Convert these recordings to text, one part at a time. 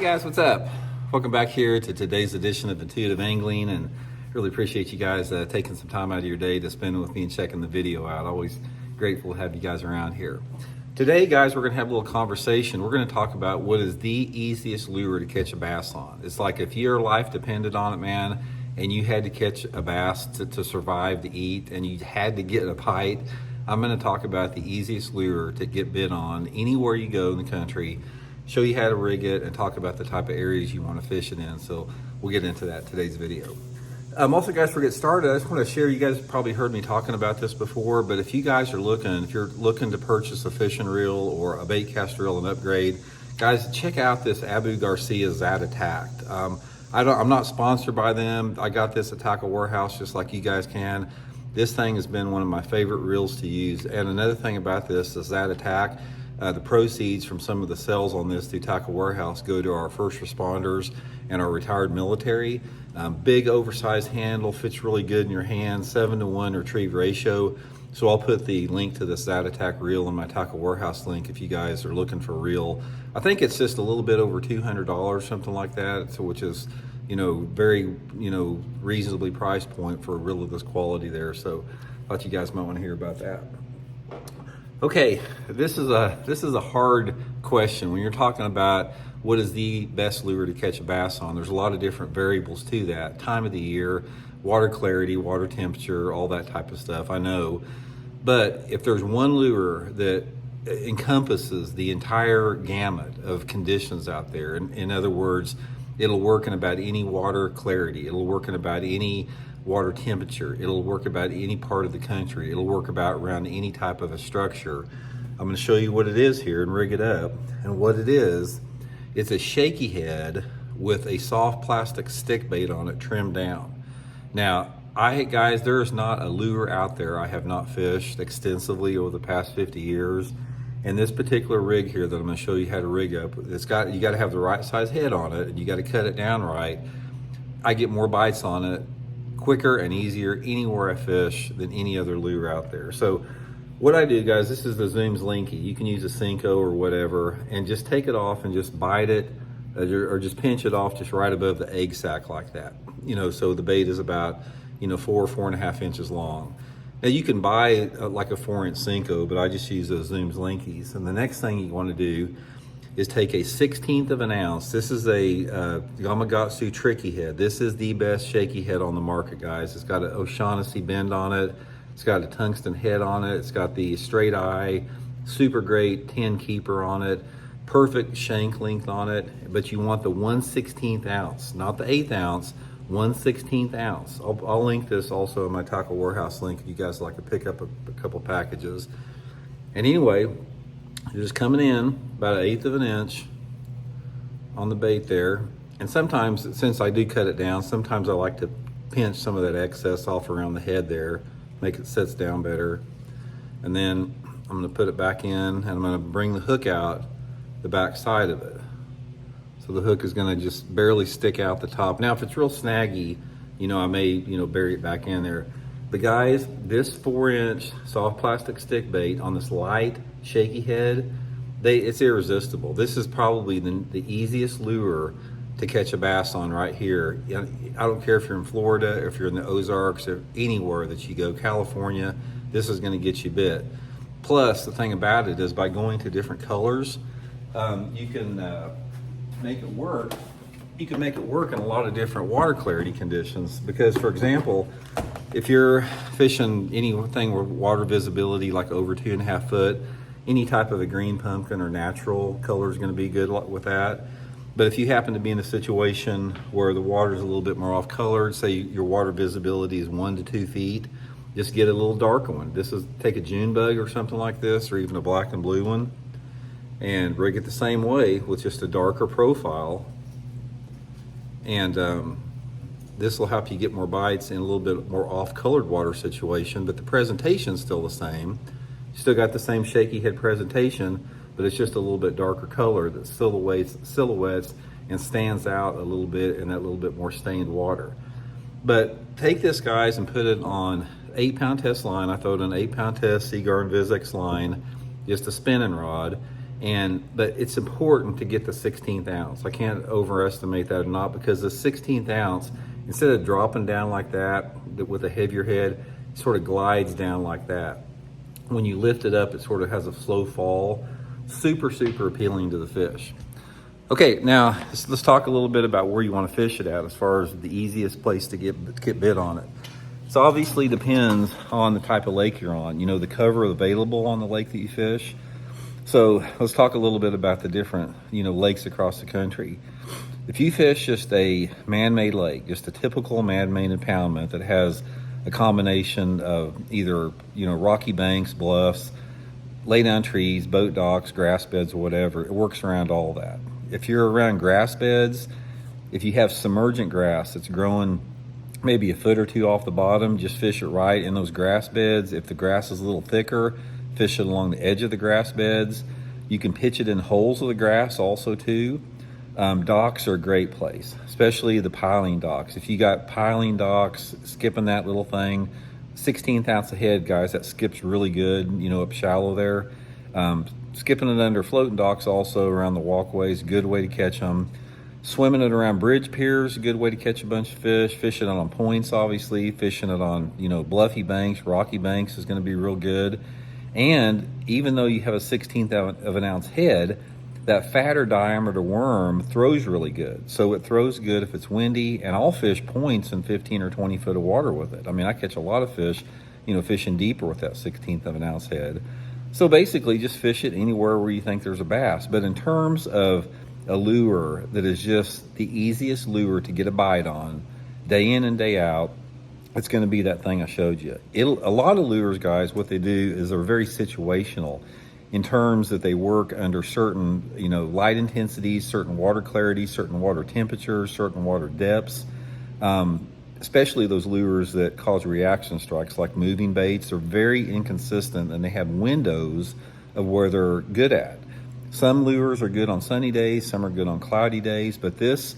guys, what's up? Welcome back here to today's edition of Intuitive Angling, and really appreciate you guys taking some time out of your day to spend with me and checking the video out. Always grateful to have you guys around here. Today, guys, we're gonna have a little conversation. We're gonna talk about what is the easiest lure to catch a bass on. It's like if your life depended on it, man, and you had to catch a bass to survive, to eat, and you had to get a bite, I'm gonna talk about the easiest lure to get bit on anywhere you go in the country, show you how to rig it, and talk about the type of areas you want to fish it in. So we'll get into that in today's video. Also, guys, before we get started, I just want to share, you guys probably heard me talking about this before, but if you guys are looking, if you're looking to purchase a fishing reel or a bait cast reel and upgrade, guys, check out this Abu Garcia Zata tact. I'm not sponsored by them. I got this at Tackle Warehouse just like you guys can. This thing has been one of my favorite reels to use. And another thing about this, the Zata tact, the proceeds from some of the sales on this through Tackle Warehouse go to our first responders and our retired military. Big oversized handle, fits really good in your hand, 7-to-1 retrieve ratio. So I'll put the link to the Zata tact reel in my Tackle Warehouse link if you guys are looking for a reel. I think it's just a little bit over $200, something like that, so which is, very, reasonably priced point for a reel of this quality there. So I thought you guys might want to hear about that. Okay, this is a hard question when you're talking about what is the best lure to catch a bass on. There's a lot of different variables to that. Time of the year, water clarity, water temperature, all that type of stuff, I know. But if there's one lure that encompasses the entire gamut of conditions out there, in other words, it'll work in about any water clarity, it'll work in about any water temperature, it'll work about any part of the country, it'll work about around any type of a structure. I'm going to show you what it is here and rig it up. And what it is, it's a shaky head with a soft plastic stick bait on it trimmed down. Now, guys, there is not a lure out there I have not fished extensively over the past 50 years. And this particular rig here that I'm going to show you how to rig up, you got to have the right size head on it, and you got to cut it down right. I get more bites on it quicker and easier anywhere I fish than any other lure out there. So what I do, guys, this is the Zoom's Linky. You can use a Cinco or whatever, and just take it off and just bite it, or just pinch it off just right above the egg sac like that. So the bait is about, 4.5 inches long. Now you can buy like a 4-inch Cinco, but I just use those Zoom's Linkies. And the next thing you want to do is take a 1/16 of an ounce. This is a Yamagatsu tricky head. This is the best shaky head on the market, guys. It's got an O'Shaughnessy bend on it. It's got a tungsten head on it. It's got the straight eye, super great 10 keeper on it, perfect shank length on it. But you want the 1/16 ounce, not the 1/8 ounce, 1/16 ounce. I'll link this also in my Tackle Warehouse link if you guys like to pick up a couple packages. And anyway, you're just coming in about 1/8 of an inch on the bait there. And sometimes, since I do cut it down, sometimes I like to pinch some of that excess off around the head there, make it sets down better. And then I'm gonna put it back in, and I'm gonna bring the hook out the back side of it. So the hook is gonna just barely stick out the top. Now, if it's real snaggy, I may, bury it back in there. But guys, this 4-inch soft plastic stick bait on this light, shaky head, it's irresistible. This is probably the easiest lure to catch a bass on right here. I don't care if you're in Florida, or if you're in the Ozarks, or anywhere that you go, California, this is gonna get you bit. Plus, the thing about it is by going to different colors, you can make it work. You can make it work in a lot of different water clarity conditions. Because, for example, if you're fishing anything with water visibility like over 2.5 foot, any type of a green pumpkin or natural color is going to be good with that. But if you happen to be in a situation where the water is a little bit more off colored, say your water visibility is 1 to 2 feet, just get a little darker one. Take a June bug or something like this, or even a black and blue one, and rig it the same way with just a darker profile. And this will help you get more bites in a little bit more off-colored water situation, but the presentation's still the same. You still got the same shaky head presentation, but it's just a little bit darker color that silhouettes and stands out a little bit in that little bit more stained water. But take this, guys, and put it on 8-pound test line. I throw it on an 8-pound test Seaguar and Vizex line, just a spinning rod, But it's important to get the 16th ounce. I can't overestimate that or not, because the 16th ounce, instead of dropping down like that with a heavier head, it sort of glides down like that. When you lift it up, it sort of has a slow fall. Super, super appealing to the fish. Okay, now let's talk a little bit about where you want to fish it at as far as the easiest place to get bit on it. So obviously depends on the type of lake you're on, you know, the cover available on the lake that you fish. So let's talk a little bit about the different, you know, lakes across the country. If you fish just a man-made lake, just a typical man-made impoundment that has a combination of either, you know, rocky banks, bluffs, lay down trees, boat docks, grass beds, or whatever, it works around all that. If you're around grass beds, if you have submergent grass that's growing maybe a foot or two off the bottom, just fish it right in those grass beds. If the grass is a little thicker, fish it along the edge of the grass beds. You can pitch it in holes of the grass also too. Docks are a great place, especially the piling docks. If you got piling docks, skipping that little thing, 16th ounce a head, guys, that skips really good, you know, up shallow there. Skipping it under floating docks also around the walkways, good way to catch them. Swimming it around bridge piers, a good way to catch a bunch of fish. Fishing it on points, obviously. Fishing it on, you know, bluffy banks, rocky banks is going to be real good. And even though you have a 16th of an ounce head, that fatter diameter worm throws really good. So it throws good if it's windy, and I'll fish points in 15 or 20 foot of water with it. I mean, I catch a lot of fish, you know, fishing deeper with that 16th of an ounce head. So basically just fish it anywhere where you think there's a bass. But in terms of a lure that is just the easiest lure to get a bite on, day in and day out, it's going to be that thing I showed you. A lot of lures, guys, what they do is they're very situational in terms that they work under certain, you know, light intensities, certain water clarity, certain water temperatures, certain water depths. Especially those lures that cause reaction strikes, like moving baits, are very inconsistent, and they have windows of where they're good at. Some lures are good on sunny days, some are good on cloudy days, but this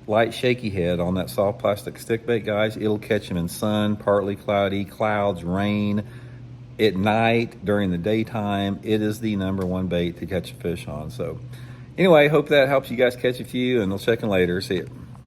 light shaky head on that soft plastic stick bait, guys, it'll catch them in sun, partly cloudy, clouds, rain, at night, during the daytime. It is the #1 bait to catch a fish on. So anyway, hope that helps you guys catch a few, and we'll check in later. See you.